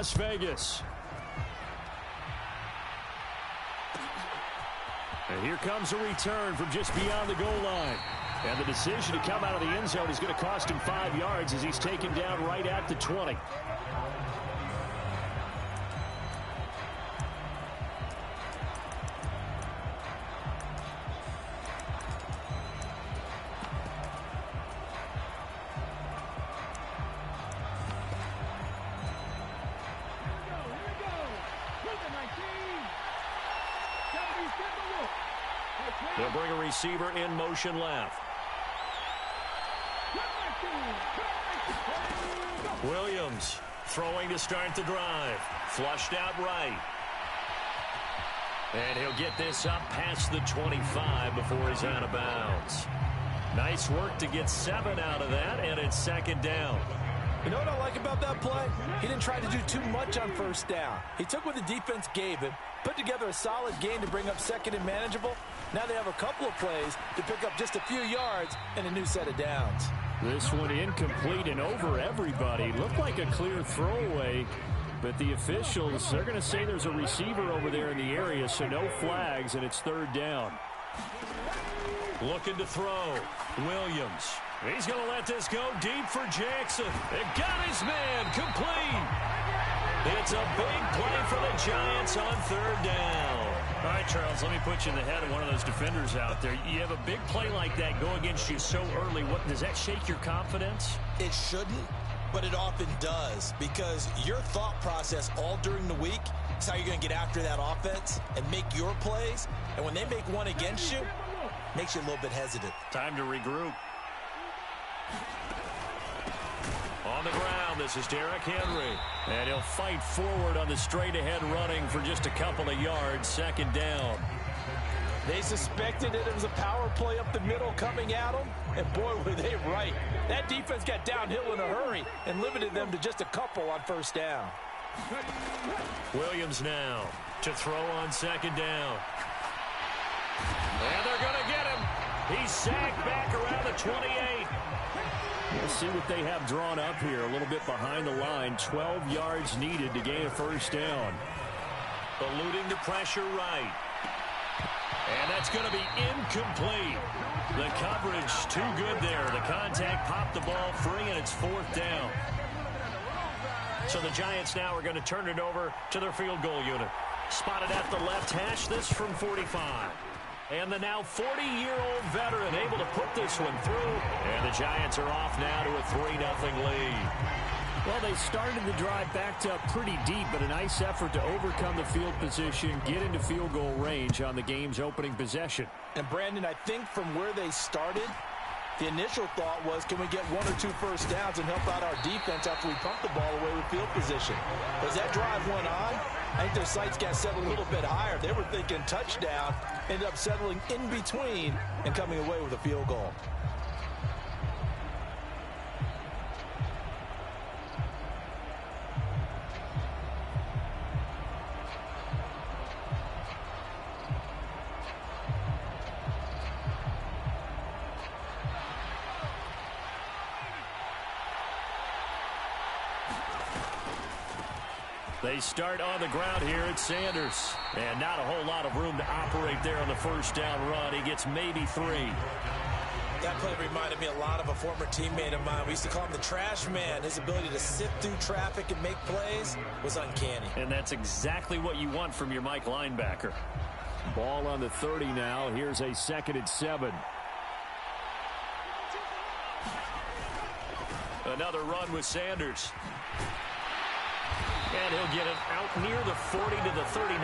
Las Vegas. And here comes a return from just beyond the goal line. And the decision to come out of the end zone is going to cost him 5 yards as he's taken down right at the 20. They'll bring a receiver in motion left. Williams throwing to start the drive. Flushed out right. And he'll get this up past the 25 before he's out of bounds. Nice work to get 7 out of that, and it's second down. You know what I like about that play? He didn't try to do too much on first down. He took what the defense gave him, put together a solid game to bring up second and manageable. Now they have a couple of plays to pick up just a few yards and a new set of downs. This one incomplete and over everybody. Looked like a clear throwaway, but the officials, they're going to say there's a receiver over there in the area, so no flags, and it's third down. Looking to throw. Williams. He's going to let this go deep for Jackson. It got his man complete. It's a big play for the Giants on third down. All right, Charles, let me put you in the head of one of those defenders out there. You have a big play like that go against you so early. What, does that shake your confidence? It shouldn't, but it often does, because your thought process all during the week is how you're going to get after that offense and make your plays. And when they make one against you, it makes you a little bit hesitant. Time to regroup. On the ground, this is Derrick Henry. And he'll fight forward on the straight-ahead running for just a couple of yards, second down. They suspected that it was a power play up the middle coming at them, and boy, were they right. That defense got downhill in a hurry and limited them to just a couple on first down. Williams now to throw on second down. And they're going to get him. He's sacked back around the 28. We'll see what they have drawn up here. A little bit behind the line. 12 yards needed to gain a first down. Eluding the pressure right. And that's going to be incomplete. The coverage too good there. The contact popped the ball free, and it's fourth down. So the Giants now are going to turn it over to their field goal unit. Spotted at the left hash, this from 45. And the now 40-year-old veteran able to put this one through. And the Giants are off now to a 3-0 lead. Well, they started the drive backed up pretty deep, but a nice effort to overcome the field position, get into field goal range on the game's opening possession. And, Brandon, I think from where they started, the initial thought was, can we get 1 or 2 first downs and help out our defense after we pump the ball away with field position? As that drive went on, I think their sights got set a little bit higher. They were thinking touchdown, ended up settling in between and coming away with a field goal. They start on the ground here at Sanders. And not a whole lot of room to operate there on the first down run. He gets maybe 3. That play reminded me a lot of a former teammate of mine. We used to call him the trash man. His ability to sift through traffic and make plays was uncanny. And that's exactly what you want from your Mike linebacker. Ball on the 30 now. Here's a 2nd and 7. Another run with Sanders. And he'll get it out near the 40 to the 39.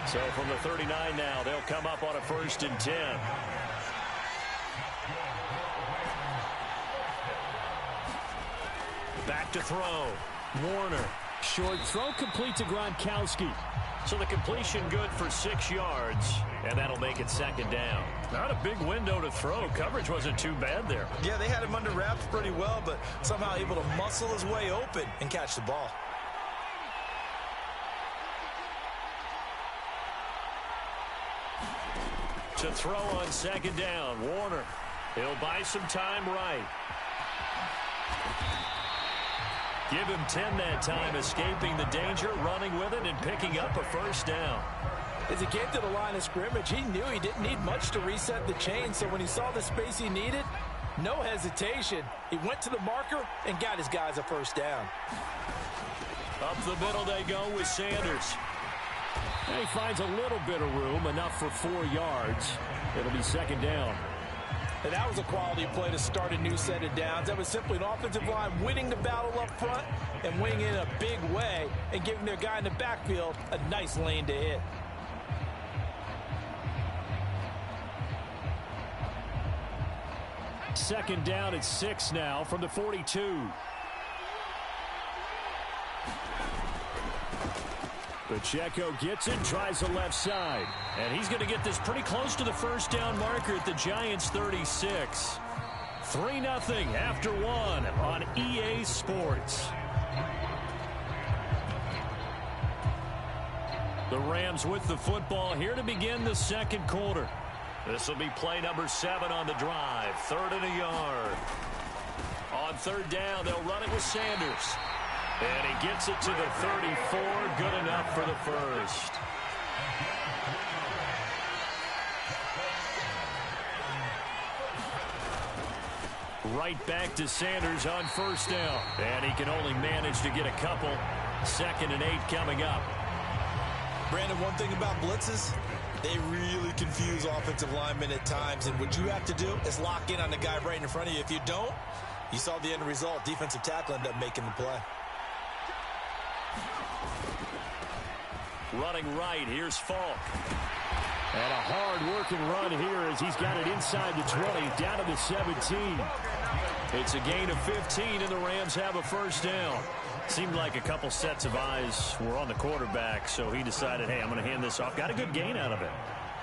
So from the 39 now, they'll come up on a 1st and 10. Back to throw. Warner. Short throw complete to Gronkowski. So the completion good for 6 yards. And that'll make it 2nd down. Not a big window to throw. Coverage wasn't too bad there. Yeah, they had him under wraps pretty well, but somehow able to muscle his way open and catch the ball. To throw on 2nd down, Warner. He'll buy some time right. Give him 10 that time, escaping the danger, running with it, and picking up a first down. As he came to the line of scrimmage, he knew he didn't need much to reset the chain, so when he saw the space he needed, no hesitation. He went to the marker and got his guys a first down. Up the middle they go with Sanders. And he finds a little bit of room, enough for 4 yards. It'll be second down. And that was a quality play to start a new set of downs. That was simply an offensive line winning the battle up front and winning in a big way and giving their guy in the backfield a nice lane to hit. Second down at 6 now from the 42. Pacheco gets it, tries the left side. And he's going to get this pretty close to the first down marker at the Giants' 36. 3-0 after 1 on EA Sports. The Rams with the football here to begin the second quarter. This will be play number 7 on the drive. 3rd and a yard. On 3rd down, they'll run it with Sanders. And he gets it to the 34. Good enough for the first. Right back to Sanders on 1st down. And he can only manage to get a couple. 2nd and 8 coming up. Brandon, one thing about blitzes, they really confuse offensive linemen at times. And what you have to do is lock in on the guy right in front of you. If you don't, you saw the end result. Defensive tackle ended up making the play. Running right, here's Falk. And a hard-working run here as he's got it inside the 20, down to the 17. It's a gain of 15, and the Rams have a first down. Seemed like a couple sets of eyes were on the quarterback, so he decided, hey, I'm going to hand this off. Got a good gain out of it.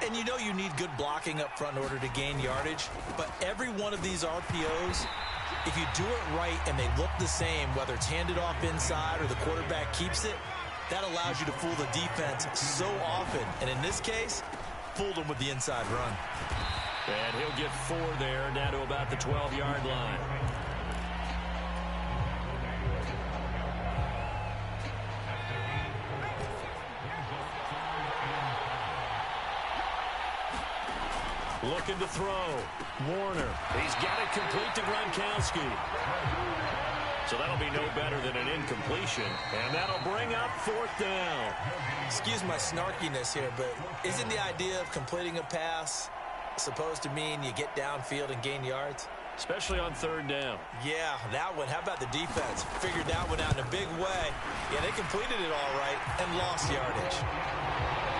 And you know you need good blocking up front in order to gain yardage, but every one of these RPOs, if you do it right and they look the same, whether it's handed off inside or the quarterback keeps it, that allows you to fool the defense so often. And in this case, fooled them with the inside run. And he'll get 4 there, down to about the 12-yard line. Looking to throw. Warner. He's got it complete to Gronkowski. So that'll be no better than an incompletion. And that'll bring up 4th down. Excuse my snarkiness here, but isn't the idea of completing a pass supposed to mean you get downfield and gain yards? Especially on 3rd down. Yeah, that one. How about the defense? Figured that one out in a big way. Yeah, they completed it all right and lost yardage.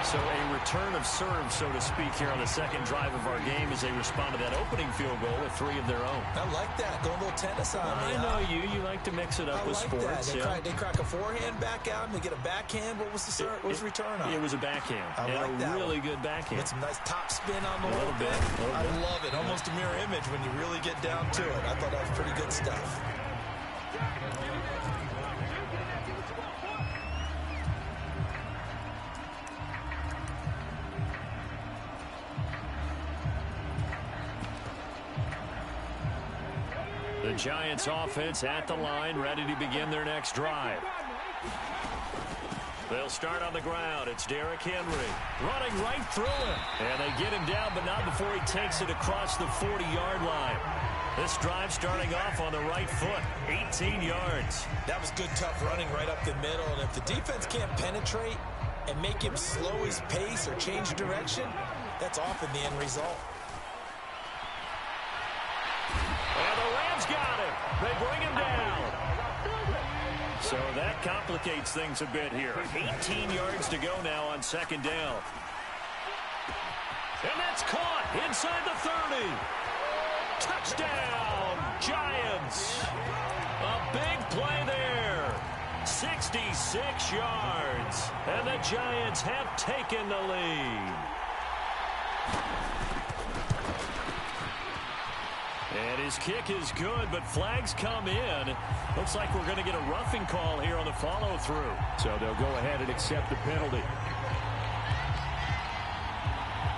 So a return of serve, so to speak, here on the second drive of our game as they respond to that opening field goal with 3 of their own. I like that. Going a little tennis on me. I know you. You like to mix it up with sports. That. They crack a forehand back out and they get a backhand. What was the serve? What was the return on? It was a backhand. I like that. A really good backhand. Get some nice top spin on the a little bit. I love it. Almost a mirror image when you really get down to it. I thought that was pretty good stuff. The Giants offense at the line, ready to begin their next drive. They'll start on the ground. It's Derrick Henry running right through him. And they get him down, but not before he takes it across the 40-yard line. This drive starting off on the right foot, 18 yards. That was good, tough running right up the middle. And if the defense can't penetrate and make him slow his pace or change direction, that's often the end result. And the Rams got him. They bring him down. So that complicates things a bit here. 18 yards to go now on 2nd down. And that's caught inside the 30. Touchdown, Giants. A big play there. 66 yards. And the Giants have taken the lead. And his kick is good, but flags come in. Looks like we're going to get a roughing call here on the follow-through. So they'll go ahead and accept the penalty.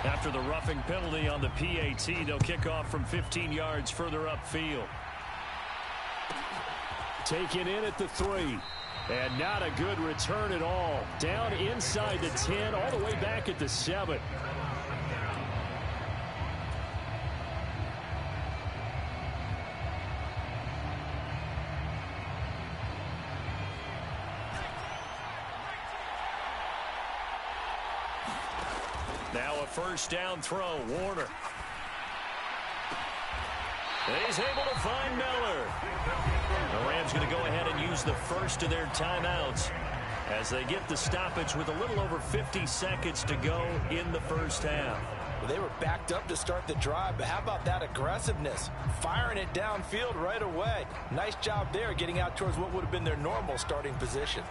After the roughing penalty on the PAT, they'll kick off from 15 yards further upfield. Taken in at the 3. And not a good return at all. Down inside the 10, all the way back at the 7. Now a first down throw. Warner. He's able to find Miller. The Rams going to go ahead and use the first of their timeouts as they get the stoppage with a little over 50 seconds to go in the first half. Well, they were backed up to start the drive, but how about that aggressiveness? Firing it downfield right away. Nice job there getting out towards what would have been their normal starting position.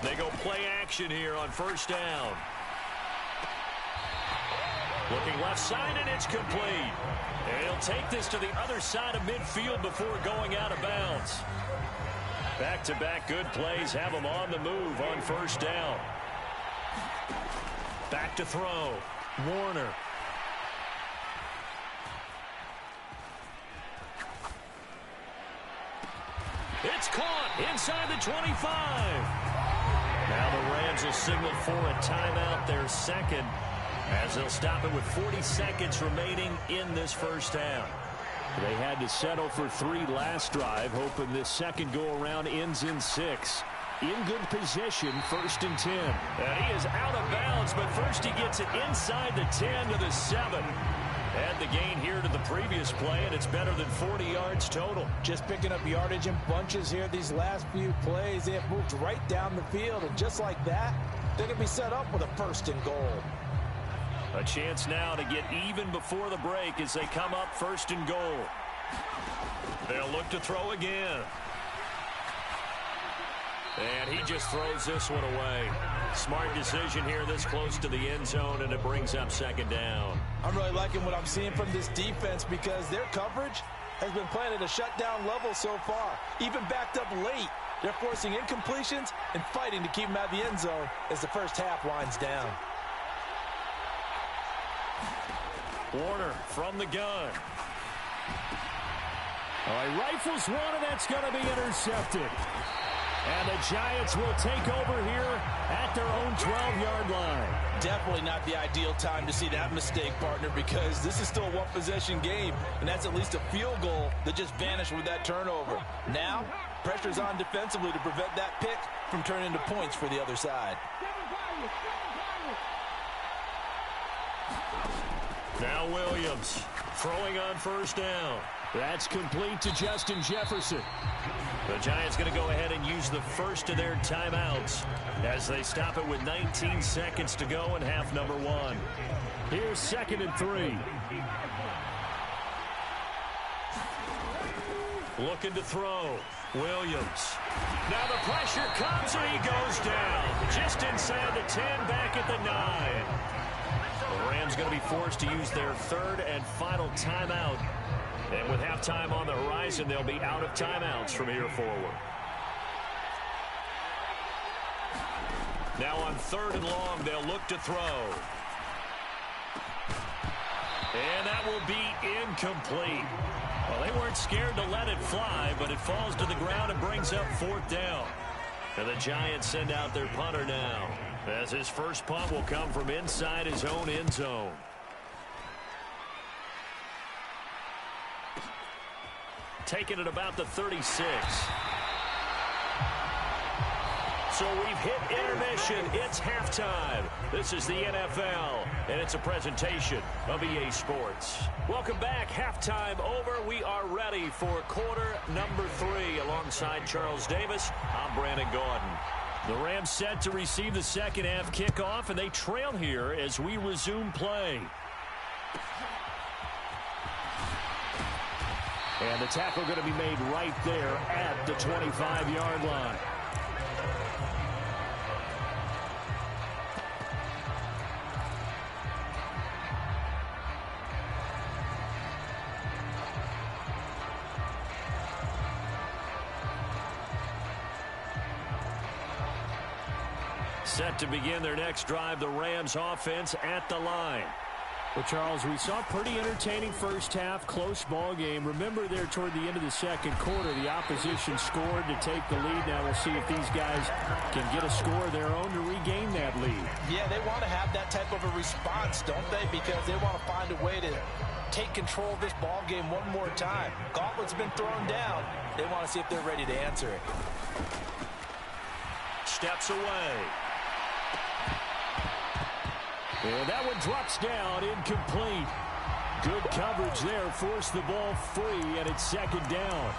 They go play action here on first down. Looking left side, and it's complete. And he'll take this to the other side of midfield before going out of bounds. Back-to-back good plays have them on the move on first down. Back to throw. Warner. It's caught inside the 25. Now the Rams will signal for a timeout, their second, as they'll stop it with 40 seconds remaining in this first half. They had to settle for 3 last drive, hoping this second go-around ends in 6. In good position, 1st and 10. And he is out of bounds, but first he gets it inside the 10 to the 7. And the gain here to the previous play, and it's better than 40 yards total. Just picking up yardage in bunches here these last few plays. They have moved right down the field, and just like that, they can be set up with a 1st and goal. A chance now to get even before the break as they come up 1st and goal. They'll look to throw again. And he just throws this one away. Smart decision here this close to the end zone, and it brings up 2nd down. I'm really liking what I'm seeing from this defense because their coverage has been playing at a shutdown level so far. Even backed up late, they're forcing incompletions and fighting to keep them out of the end zone as the first half winds down. Warner from the gun. All right, rifles one, and that's going to be intercepted. And the Giants will take over here at their own 12-yard line. Definitely not the ideal time to see that mistake, partner, because this is still a one-possession game, and that's at least a field goal that just vanished with that turnover. Now, pressure's on defensively to prevent that pick from turning into points for the other side. Now Williams throwing on first down. That's complete to Justin Jefferson. The Giants going to go ahead and use the first of their timeouts as they stop it with 19 seconds to go in half number 1. Here's 2nd and 3. Looking to throw. Williams. Now the pressure comes and he goes down. Just inside the 10, back at the 9. The Rams going to be forced to use their 3rd and final timeout. And with halftime on the horizon, they'll be out of timeouts from here forward. Now on 3rd and long, they'll look to throw. And that will be incomplete. Well, they weren't scared to let it fly, but it falls to the ground and brings up 4th down. And the Giants send out their punter now, as his first punt will come from inside his own end zone. Taking it about the 36. So we've hit intermission. It's halftime. This is the NFL, and it's a presentation of EA Sports. Welcome back. Halftime over. We are ready for quarter number 3. Alongside Charles Davis, I'm Brandon Gordon. The Rams set to receive the second half kickoff, and they trail here as we resume play. And the tackle going to be made right there at the 25-yard line. Set to begin their next drive, the Rams offense at the line. Well, Charles, we saw a pretty entertaining first half, close ball game. Remember there toward the end of the second quarter, the opposition scored to take the lead. Now we'll see if these guys can get a score of their own to regain that lead. Yeah, they want to have that type of a response, don't they? Because they want to find a way to take control of this ball game one more time. Gauntlet's been thrown down. They want to see if they're ready to answer it. Steps away. And that one drops down, incomplete. Good coverage there, forced the ball free, and it's second down.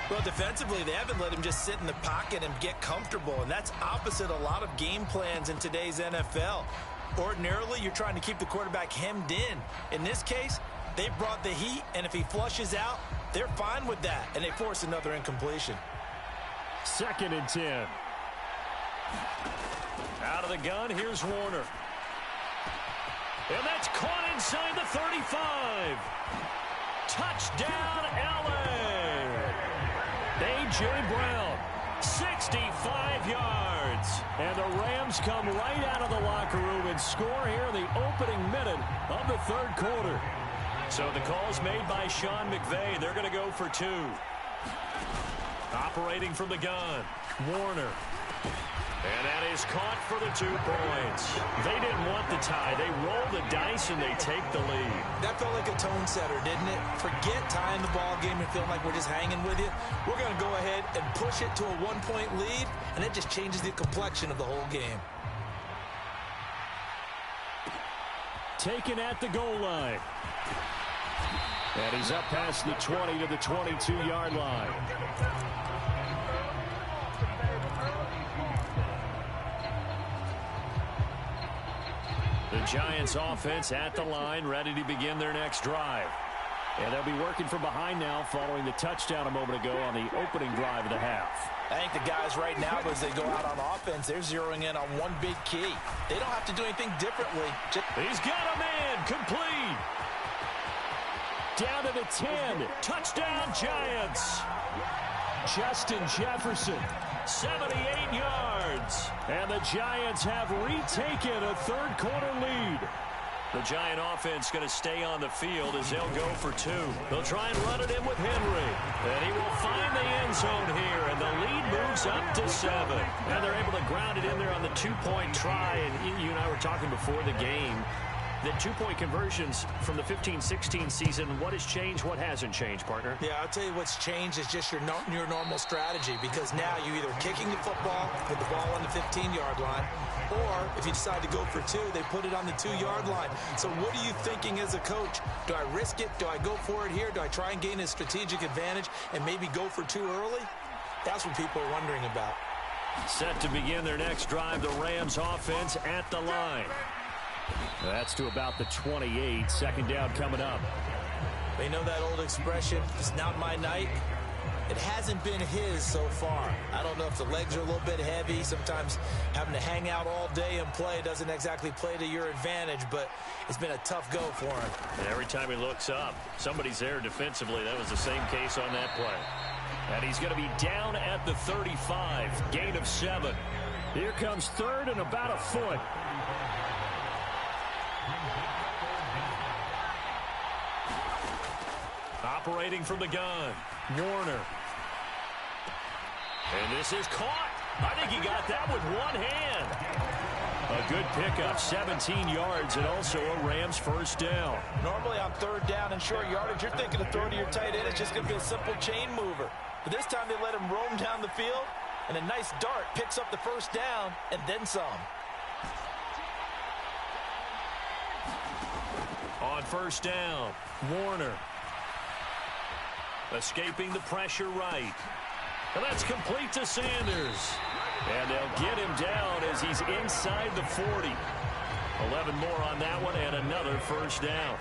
Well, defensively, they haven't let him just sit in the pocket and get comfortable, and that's opposite a lot of game plans in today's NFL. Ordinarily, you're trying to keep the quarterback hemmed in. In this case, they brought the heat, and if he flushes out, they're fine with that, and they force another incompletion. 2nd and 10. Out of the gun, here's Warner. And that's caught inside the 35. Touchdown, L.A. A.J. Brown, 65 yards. And the Rams come right out of the locker room and score here in the opening minute of the third quarter. So the call's made by Sean McVay. They're going to go for 2. Operating from the gun, Warner. And that is caught for the 2 points. They didn't want the tie. They roll the dice and they take the lead. That felt like a tone setter, didn't it? Forget tying the ball game and feeling like we're just hanging with you. We're going to go ahead and push it to a 1-point lead, and it just changes the complexion of the whole game. Taken at the goal line. And he's up past the 20 to the 22-yard line. The Giants offense at the line, ready to begin their next drive. And they'll be working from behind now following the touchdown a moment ago on the opening drive of the half. I think the guys right now, as they go out on offense, they're zeroing in on one big key. They don't have to do anything differently. He's got a man, complete. Down to the 10. Touchdown, Giants. Justin Jefferson. 78 yards. And the Giants have retaken a third quarter lead. The Giant offense going to stay on the field as they'll go for 2. They'll try and run it in with Henry. And he will find the end zone here, and the lead moves up to 7. And they're able to ground it in there on the 2-point try. And you and I were talking before the game. The 2-point conversions from the 15-16 season, what has changed, what hasn't changed, partner? Yeah, I'll tell you what's changed is just your normal strategy, because now you're either kicking the football with the ball on the 15-yard line, or if you decide to go for 2, they put it on the 2-yard line. So what are you thinking as a coach? Do I risk it? Do I go for it here? Do I try and gain a strategic advantage and maybe go for 2 early? That's what people are wondering about. Set to begin their next drive, the Rams offense at the line. That's to about the 28. 2nd down coming up. They know that old expression, it's not my night. It hasn't been his so far. I don't know if the legs are a little bit heavy. Sometimes having to hang out all day and play doesn't exactly play to your advantage, but it's been a tough go for him. And every time he looks up, somebody's there defensively. That was the same case on that play. And he's going to be down at the 35. Gain of 7. Here comes 3rd and about a foot. Operating from the gun, Warner. And this is caught. I think he got that with one hand. A good pickup, 17 yards, and also a Rams first down. Normally on 3rd down and short yardage, you're thinking of throwing to your tight end. It's just going to be a simple chain mover. But this time they let him roam down the field, and a nice dart picks up the first down and then some. On first down, Warner. Escaping the pressure right. And that's complete to Sanders. And they'll get him down as he's inside the 40. 11 more on that one and another first down.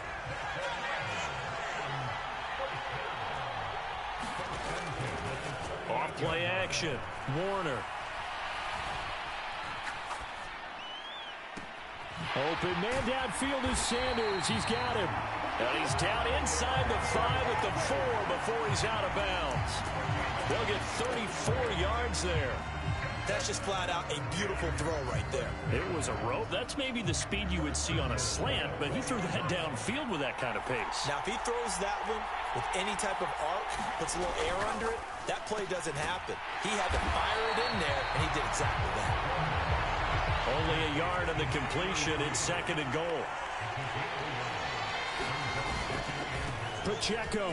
Off play action. Warner. Open man downfield is Sanders. He's got him. And he's down inside the 5 at the 4 before he's out of bounds. They'll get 34 yards there. That's just flat out a beautiful throw right there. It was a rope. That's maybe the speed you would see on a slant, but he threw that downfield with that kind of pace. Now, if he throws that one with any type of arc, puts a little air under it, that play doesn't happen. He had to fire it in there, and he did exactly that. Only a yard on the completion. It's 2nd and goal. Pacheco.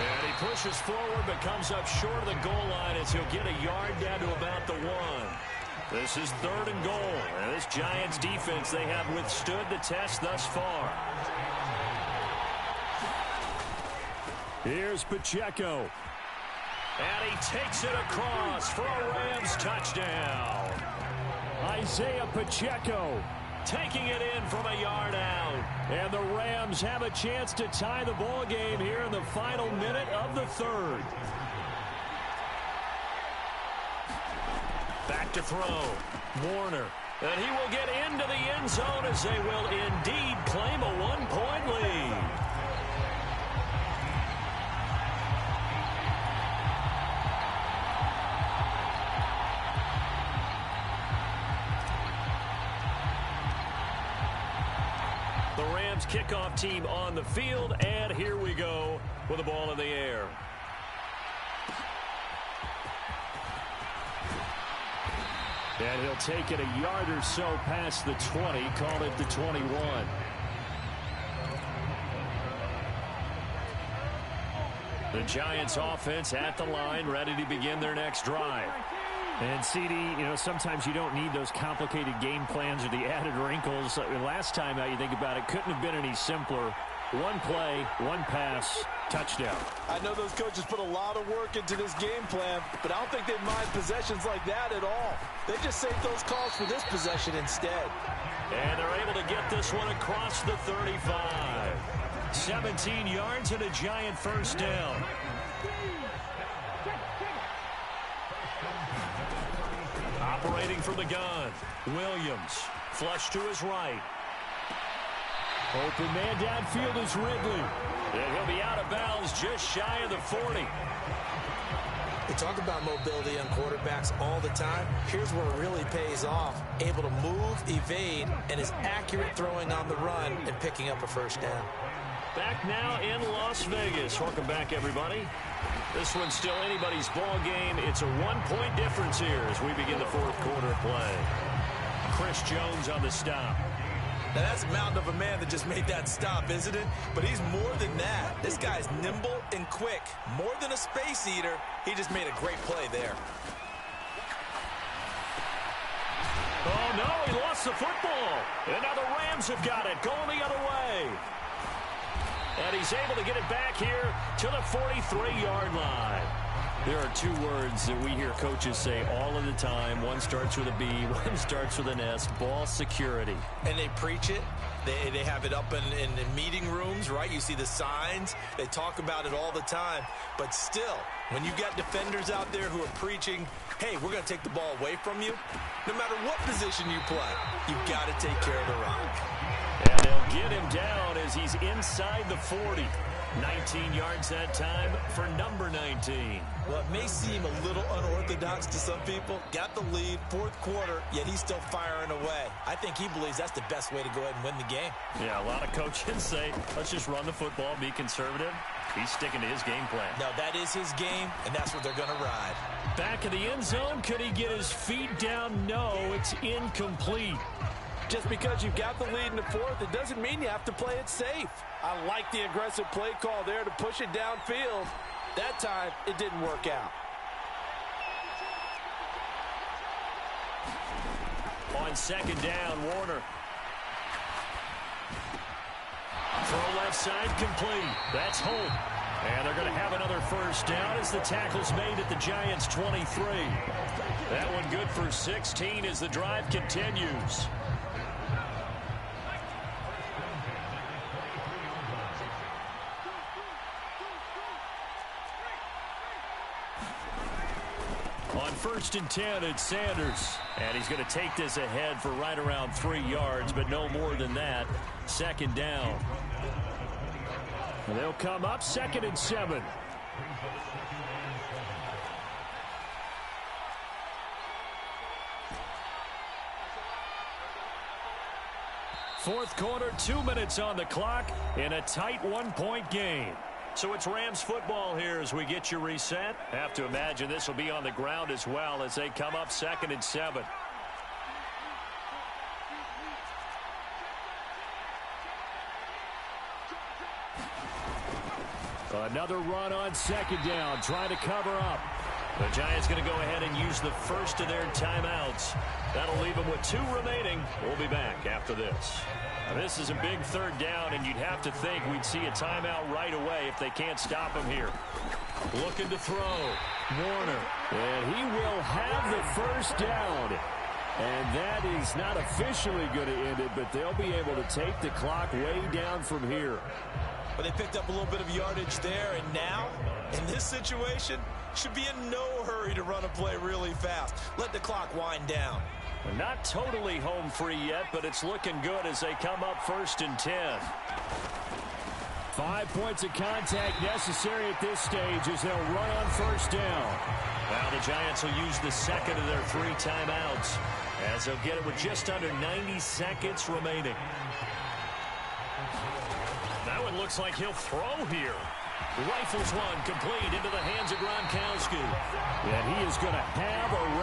And he pushes forward but comes up short of the goal line as he'll get a yard down to about the 1. This is 3rd and goal. And this Giants defense, they have withstood the test thus far. Here's Pacheco. And he takes it across for a Rams touchdown. Isaiah Pacheco taking it in from a yard out. And the Rams have a chance to tie the ball game here in the final minute of the 3rd. Back to throw. Warner. And he will get into the end zone as they will indeed claim a 1-point lead. The Rams kickoff team on the field, and here we go with the ball in the air. And he'll take it a yard or so past the 20, call it the 21. The Giants offense at the line, ready to begin their next drive. And CD, sometimes you don't need those complicated game plans or the added wrinkles. Last time out, you think about it, couldn't have been any simpler. One play, one pass, touchdown. I know those coaches put a lot of work into this game plan, but I don't think they mind possessions like that at all. They just saved those calls for this possession instead. And they're able to get this one across the 35. 17 yards and a Giant first down. Operating from the gun, Williams. Flush to his right. Open man downfield is Ridley. And he'll be out of bounds just shy of the 40. We talk about mobility on quarterbacks all the time. Here's where it really pays off. Able to move, evade, and is accurate throwing on the run and picking up a first down. Back now in Las Vegas. Welcome back, everybody. This one's still anybody's ball game. It's a 1-point difference here as we begin the 4th quarter of play. Chris Jones on the stop. Now, that's a mountain of a man that just made that stop, isn't it? But he's more than that. This guy's nimble and quick. More than a space eater. He just made a great play there. Oh, no, he lost the football. And now the Rams have got it, going the other way. And he's able to get it back here to the 43-yard line. There are 2 words that we hear coaches say all of the time. One starts with a B, one starts with an S, ball security. And they preach it. They have it up in meeting rooms, right? You see the signs. They talk about it all the time. But still, when you got defenders out there who are preaching, hey, we're going to take the ball away from you, no matter what position you play, you've got to take care of the rock. And they'll get him down as he's inside the 40. 19 yards that time for number 19. Well, it may seem a little unorthodox to some people. Got the lead, 4th quarter, yet he's still firing away. I think he believes that's the best way to go ahead and win the game. Yeah, a lot of coaches say, let's just run the football, be conservative. He's sticking to his game plan. No, that is his game, and that's what they're going to ride. Back of the end zone, could he get his feet down? No, it's incomplete. Just because you've got the lead in the 4th, it doesn't mean you have to play it safe. I like the aggressive play call there to push it downfield. That time, it didn't work out. On 2nd down, Warner. Throw left side complete. That's Holt. And they're going to have another first down as the tackle's made at the Giants' 23. That one good for 16 as the drive continues. On 1st and 10, it's Sanders. And he's going to take this ahead for right around 3 yards, but no more than that. 2nd down. They'll come up 2nd and 7. Fourth quarter, 2 minutes on the clock in a tight one-point game. So it's Rams football here as we get you reset. Have to imagine this will be on the ground as well as they come up 2nd and 7. Another run on 2nd down, trying to cover up. The Giants going to go ahead and use the first of their timeouts. That'll leave them with 2 remaining. We'll be back after this. Now, this is a big 3rd down, and you'd have to think we'd see a timeout right away if they can't stop him here. Looking to throw. Warner. And he will have the 1st down. And that is not officially going to end it, but they'll be able to take the clock way down from here. But they picked up a little bit of yardage there, and now, in this situation, should be in no hurry to run a play really fast. Let the clock wind down. Not totally home free yet, but it's looking good as they come up 1st and 10. 5 points of contact necessary at this stage as they'll run on 1st down. Now the Giants will use the 2nd of their 3 timeouts as they'll get it with just under 90 seconds remaining. That one looks like he'll throw here. Rifles one complete into the hands of Gronkowski. And he is going to have a